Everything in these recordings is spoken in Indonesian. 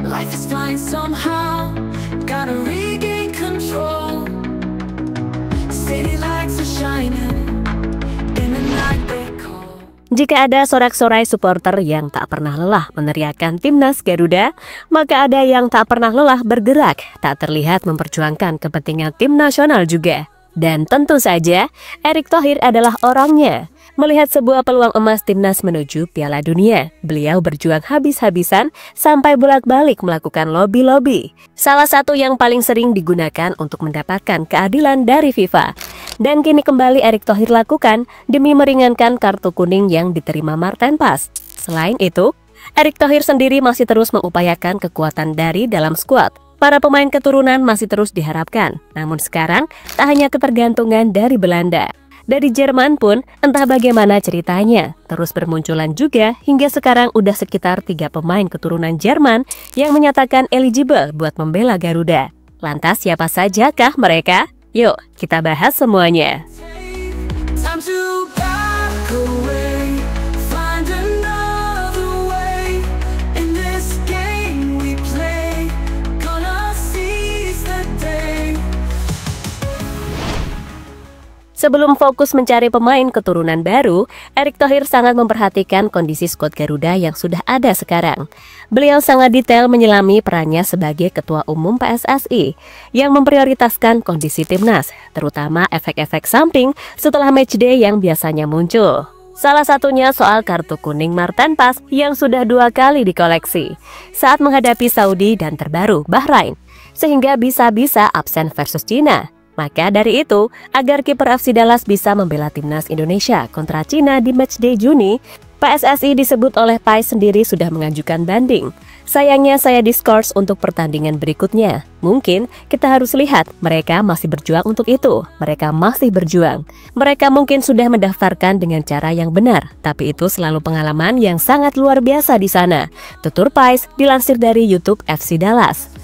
Life is fine somehow, gotta regain control. City lights are shining in the night they call. Jika ada sorak-sorai supporter yang tak pernah lelah meneriakkan timnas Garuda, maka ada yang tak pernah lelah bergerak, tak terlihat memperjuangkan kepentingan tim nasional juga. Dan tentu saja, Erick Thohir adalah orangnya. Melihat sebuah peluang emas timnas menuju Piala Dunia, beliau berjuang habis-habisan sampai bolak-balik melakukan lobby-lobby. Salah satu yang paling sering digunakan untuk mendapatkan keadilan dari FIFA. Dan kini kembali Erick Thohir lakukan demi meringankan kartu kuning yang diterima Marten Pas. Selain itu, Erick Thohir sendiri masih terus mengupayakan kekuatan dari dalam skuad. Para pemain keturunan masih terus diharapkan, namun sekarang tak hanya ketergantungan dari Belanda. Dari Jerman pun entah bagaimana ceritanya, terus bermunculan juga hingga sekarang udah sekitar 3 pemain keturunan Jerman yang menyatakan eligible buat membela Garuda. Lantas siapa sajakah mereka? Yuk kita bahas semuanya. Time to back away, find another way. In this game we play, gonna seize the day. Sebelum fokus mencari pemain keturunan baru, Erick Thohir sangat memperhatikan kondisi skuad Garuda yang sudah ada sekarang. Beliau sangat detail menyelami perannya sebagai Ketua Umum PSSI yang memprioritaskan kondisi timnas, terutama efek-efek samping setelah matchday yang biasanya muncul. Salah satunya soal kartu kuning Marten Pas yang sudah 2 kali dikoleksi saat menghadapi Saudi dan terbaru Bahrain, sehingga bisa-bisa absen versus Cina. Maka dari itu, agar kiper FC Dallas bisa membela timnas Indonesia kontra Cina di matchday Juni, PSSI disebut oleh Pais sendiri sudah mengajukan banding. Sayangnya saya diskors untuk pertandingan berikutnya. Mungkin kita harus lihat mereka masih berjuang untuk itu. Mereka masih berjuang. Mereka mungkin sudah mendaftarkan dengan cara yang benar, tapi itu selalu pengalaman yang sangat luar biasa di sana. Tutur Pais dilansir dari YouTube FC Dallas.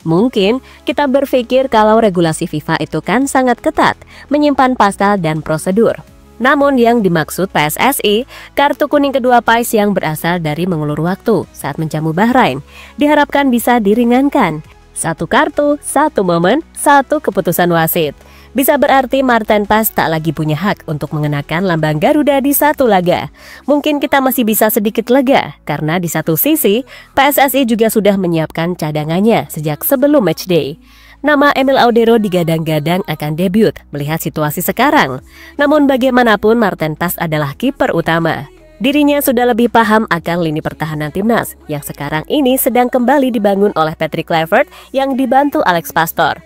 Mungkin kita berpikir kalau regulasi FIFA itu kan sangat ketat, menyimpan pasal dan prosedur. Namun yang dimaksud PSSI, kartu kuning kedua Pais yang berasal dari mengulur waktu saat menjamu Bahrain, diharapkan bisa diringankan. 1 kartu, 1 momen, 1 keputusan wasit. Bisa berarti Marten Pas tak lagi punya hak untuk mengenakan lambang Garuda di 1 laga. Mungkin kita masih bisa sedikit lega, karena di satu sisi, PSSI juga sudah menyiapkan cadangannya sejak sebelum matchday. Nama Emil Audero digadang-gadang akan debut melihat situasi sekarang. Namun bagaimanapun Marten Pas adalah kiper utama. Dirinya sudah lebih paham akan lini pertahanan timnas yang sekarang ini sedang kembali dibangun oleh Patrick Kluivert yang dibantu Alex Pastoor.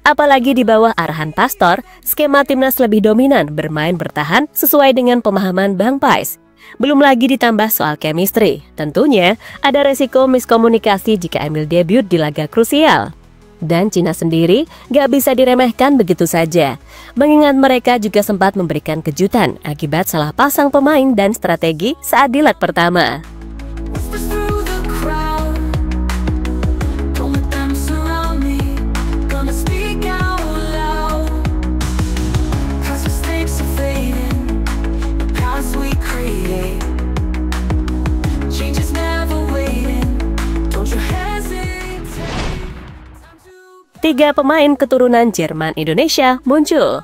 Apalagi di bawah arahan Pastoor, skema timnas lebih dominan bermain bertahan sesuai dengan pemahaman Bang Pais. Belum lagi ditambah soal chemistry. Tentunya ada resiko miskomunikasi jika Emil debut di laga krusial. Dan Cina sendiri gak bisa diremehkan begitu saja. Mengingat mereka juga sempat memberikan kejutan akibat salah pasang pemain dan strategi saat di leg pertama. Tiga pemain keturunan Jerman Indonesia muncul.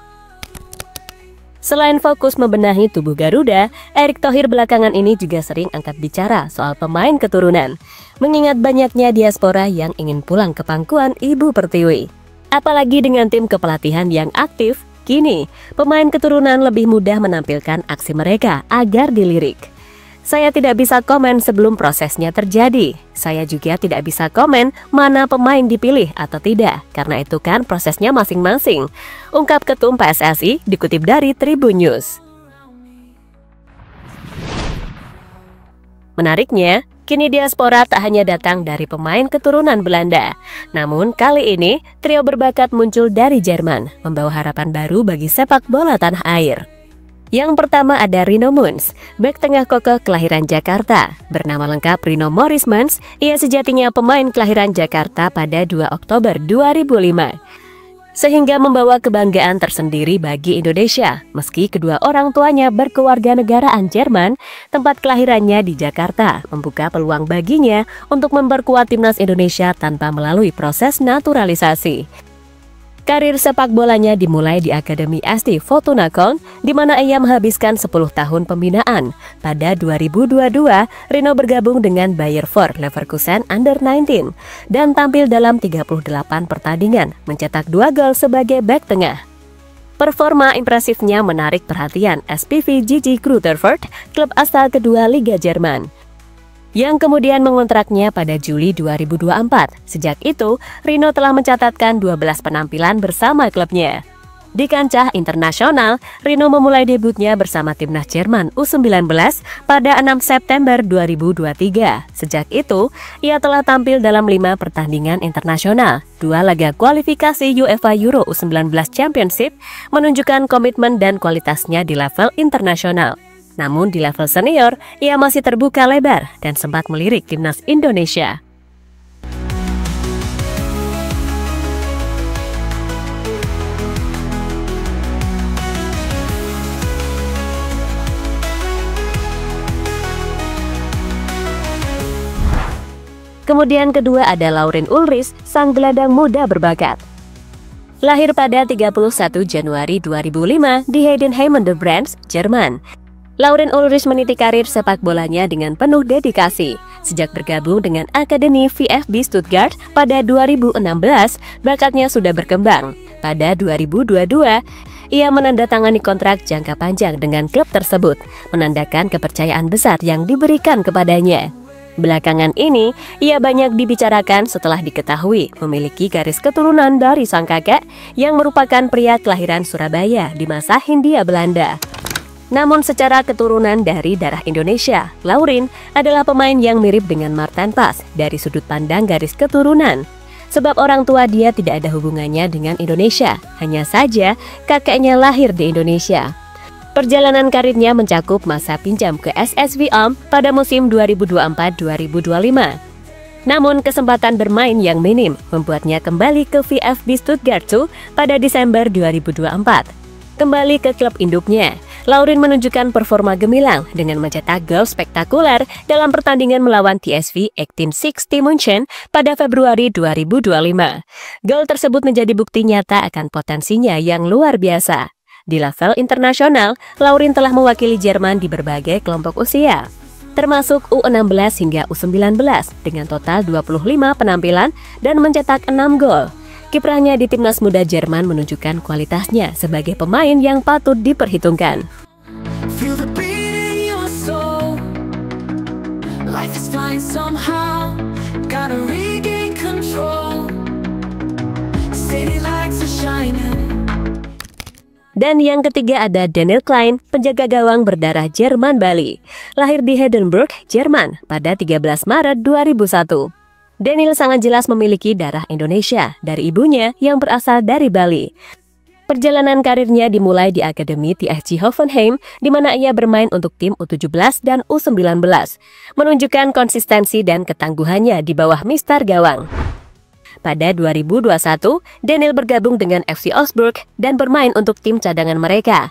Selain fokus membenahi tubuh Garuda, Erick Thohir belakangan ini juga sering angkat bicara soal pemain keturunan, mengingat banyaknya diaspora yang ingin pulang ke pangkuan Ibu Pertiwi. Apalagi dengan tim kepelatihan yang aktif, kini pemain keturunan lebih mudah menampilkan aksi mereka agar dilirik. Saya tidak bisa komen sebelum prosesnya terjadi. Saya juga tidak bisa komen mana pemain dipilih atau tidak, karena itu kan prosesnya masing-masing, ungkap Ketum PSSI dikutip dari Tribun News. Menariknya, kini diaspora tak hanya datang dari pemain keturunan Belanda. Namun kali ini, trio berbakat muncul dari Jerman, membawa harapan baru bagi sepak bola tanah air. Yang pertama ada Rino Muns, bek tengah kokoh kelahiran Jakarta. Bernama lengkap Rino Morris Muns, ia sejatinya pemain kelahiran Jakarta pada 2 Oktober 2005. Sehingga membawa kebanggaan tersendiri bagi Indonesia, meski kedua orang tuanya berkewarganegaraan Jerman, tempat kelahirannya di Jakarta membuka peluang baginya untuk memperkuat timnas Indonesia tanpa melalui proses naturalisasi. Karir sepak bolanya dimulai di Akademi SD Fortuna Köln, di mana ia menghabiskan 10 tahun pembinaan. Pada 2022, Rino bergabung dengan Bayer Leverkusen Under-19 dan tampil dalam 38 pertandingan, mencetak 2 gol sebagai bek tengah. Performa impresifnya menarik perhatian SPV Gigi Grutterfurt, klub asal kedua Liga Jerman, yang kemudian mengontraknya pada Juli 2024. Sejak itu, Rino telah mencatatkan 12 penampilan bersama klubnya. Di kancah internasional, Rino memulai debutnya bersama timnas Jerman U19 pada 6 September 2023. Sejak itu, ia telah tampil dalam 5 pertandingan internasional. 2 laga kualifikasi UEFA Euro U19 Championship menunjukkan komitmen dan kualitasnya di level internasional. Namun di level senior, ia masih terbuka lebar dan sempat melirik timnas Indonesia. Kemudian kedua ada Laurin Ulrich, sang gelandang muda berbakat. Lahir pada 31 Januari 2005 di Heidenheim der Brands, Jerman. Laurin Ulrich meniti karir sepak bolanya dengan penuh dedikasi. Sejak bergabung dengan Akademi VfB Stuttgart pada 2016, bakatnya sudah berkembang. Pada 2022, ia menandatangani kontrak jangka panjang dengan klub tersebut, menandakan kepercayaan besar yang diberikan kepadanya. Belakangan ini, ia banyak dibicarakan setelah diketahui memiliki garis keturunan dari sang kakek yang merupakan pria kelahiran Surabaya di masa Hindia Belanda. Namun secara keturunan dari darah Indonesia, Laurin adalah pemain yang mirip dengan Martin Pas dari sudut pandang garis keturunan. Sebab orang tua dia tidak ada hubungannya dengan Indonesia, hanya saja kakeknya lahir di Indonesia. Perjalanan karirnya mencakup masa pinjam ke SSV Ulm pada musim 2024-2025. Namun kesempatan bermain yang minim membuatnya kembali ke VfB Stuttgart 2 pada Desember 2024. Kembali ke klub induknya, Laurin menunjukkan performa gemilang dengan mencetak gol spektakuler dalam pertandingan melawan TSV 1860 München pada Februari 2025. Gol tersebut menjadi bukti nyata akan potensinya yang luar biasa. Di level internasional, Laurin telah mewakili Jerman di berbagai kelompok usia, termasuk U16 hingga U19 dengan total 25 penampilan dan mencetak 6 gol. Kiprahnya di timnas muda Jerman menunjukkan kualitasnya sebagai pemain yang patut diperhitungkan. Feel the beat in your soul. Life is flying somehow. Gotta regain control. City lights are shining. Dan yang ketiga ada Daniel Klein, penjaga gawang berdarah Jerman Bali. Lahir di Heidelberg, Jerman pada 13 Maret 2001. Daniel sangat jelas memiliki darah Indonesia dari ibunya yang berasal dari Bali. Perjalanan karirnya dimulai di Akademi TSG Hoffenheim, di mana ia bermain untuk tim U17 dan U19, menunjukkan konsistensi dan ketangguhannya di bawah Mister Gawang. Pada 2021, Daniel bergabung dengan FC Augsburg dan bermain untuk tim cadangan mereka.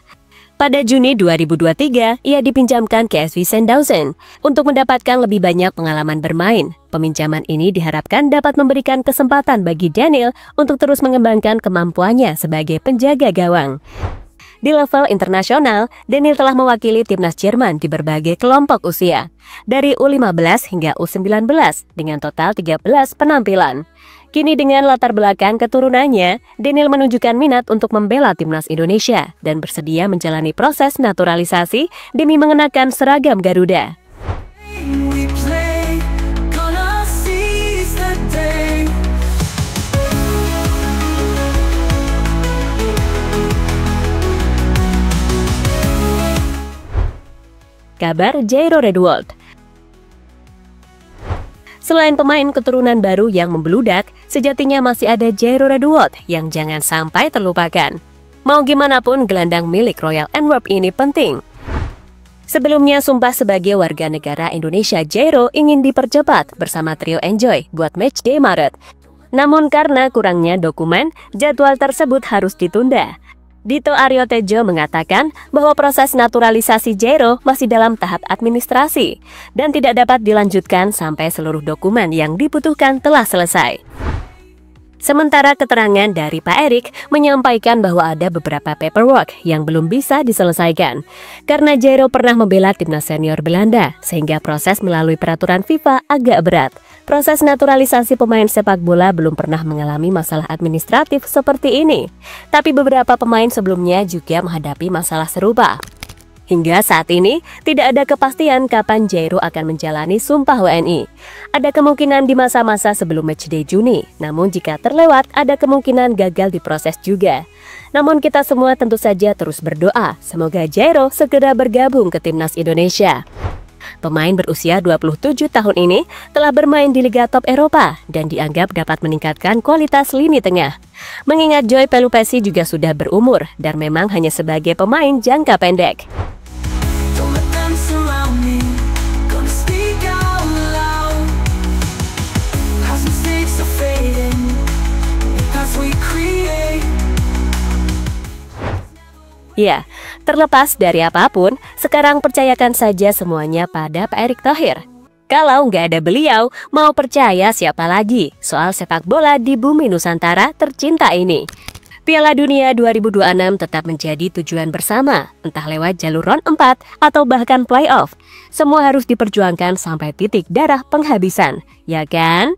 Pada Juni 2023, ia dipinjamkan ke SV Sandhausen untuk mendapatkan lebih banyak pengalaman bermain. Peminjaman ini diharapkan dapat memberikan kesempatan bagi Daniel untuk terus mengembangkan kemampuannya sebagai penjaga gawang. Di level internasional, Daniel telah mewakili timnas Jerman di berbagai kelompok usia, dari U15 hingga U19 dengan total 13 penampilan. Kini dengan latar belakang keturunannya, Daniel menunjukkan minat untuk membela timnas Indonesia dan bersedia menjalani proses naturalisasi demi mengenakan seragam Garuda. We play, gonna seize the day. Kabar Jairo Redwold. Selain pemain keturunan baru yang membeludak, sejatinya masih ada Jairo Redwold yang jangan sampai terlupakan. Mau gimana pun gelandang milik Royal Antwerp ini penting. Sebelumnya sumpah sebagai warga negara Indonesia, Jairo ingin dipercepat bersama trio Enjoy buat matchday Maret. Namun karena kurangnya dokumen, jadwal tersebut harus ditunda. Dito Aryo Tejo mengatakan bahwa proses naturalisasi Jairo masih dalam tahap administrasi dan tidak dapat dilanjutkan sampai seluruh dokumen yang dibutuhkan telah selesai. Sementara keterangan dari Pak Erik menyampaikan bahwa ada beberapa paperwork yang belum bisa diselesaikan karena Jairo pernah membela timnas senior Belanda, sehingga proses melalui peraturan FIFA agak berat. Proses naturalisasi pemain sepak bola belum pernah mengalami masalah administratif seperti ini, tapi beberapa pemain sebelumnya juga menghadapi masalah serupa. Hingga saat ini, tidak ada kepastian kapan Jairo akan menjalani sumpah WNI. Ada kemungkinan di masa-masa sebelum matchday Juni, namun jika terlewat, ada kemungkinan gagal diproses juga. Namun kita semua tentu saja terus berdoa, semoga Jairo segera bergabung ke timnas Indonesia. Pemain berusia 27 tahun ini telah bermain di Liga Top Eropa dan dianggap dapat meningkatkan kualitas lini tengah. Mengingat Joy Pelupesi juga sudah berumur dan memang hanya sebagai pemain jangka pendek. Ya, terlepas dari apapun, sekarang percayakan saja semuanya pada Pak Erick Thohir. Kalau nggak ada beliau, mau percaya siapa lagi soal sepak bola di bumi Nusantara tercinta ini. Piala Dunia 2026 tetap menjadi tujuan bersama, entah lewat jalur round 4 atau bahkan playoff. Semua harus diperjuangkan sampai titik darah penghabisan, ya kan?